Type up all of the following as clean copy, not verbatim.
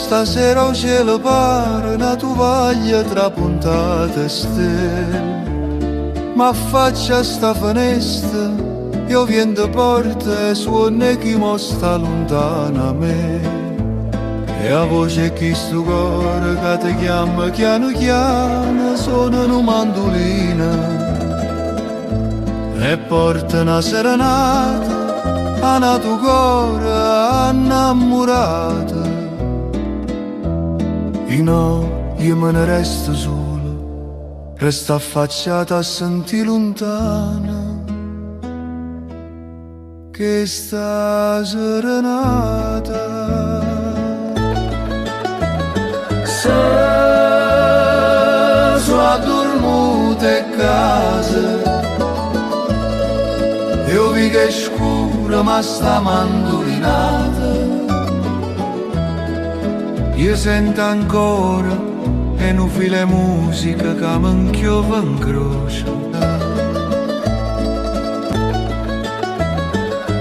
stasera il cielo pare una tovaglia trapuntata e stelle. Ma affaccia sta finestra, io vento porta e suona chi mo sta lontana a me. E a voce chi sto cuore che ti chiama piano piano suona una mandolina e porta una serenata a una tua cuore innamorata. E no, io me ne resto solo, resto affacciata a sentire lontana che sta serenata. Se sono dormuta in casa, io vi che è scura ma sta mandolinata. Io sento ancora e non fila musica che mi inchiova in croce.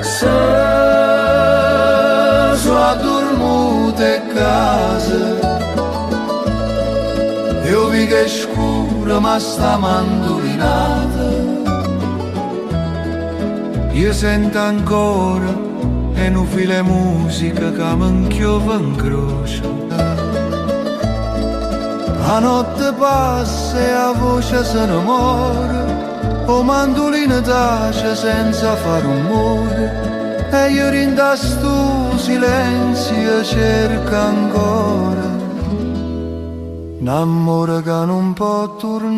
Se sono dormuta in casa, io vi che è scura ma sta mandolinata. Io sento ancora e non fila musica che mi inchiova in croce. La notte passa e la voce se ne muore, o mandolina tace senza fare rumore, e io rinda sto silenzio cerca ancora l'amore che non può tornare.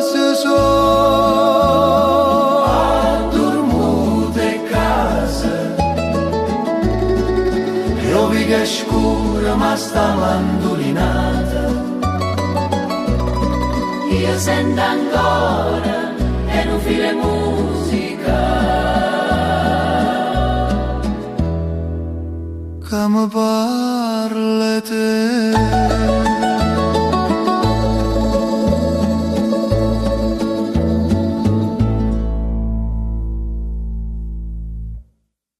Se sono addormuta in casa, io vi che è scura ma sta mandolinata. Io sento ancora e non fila musica che mi pare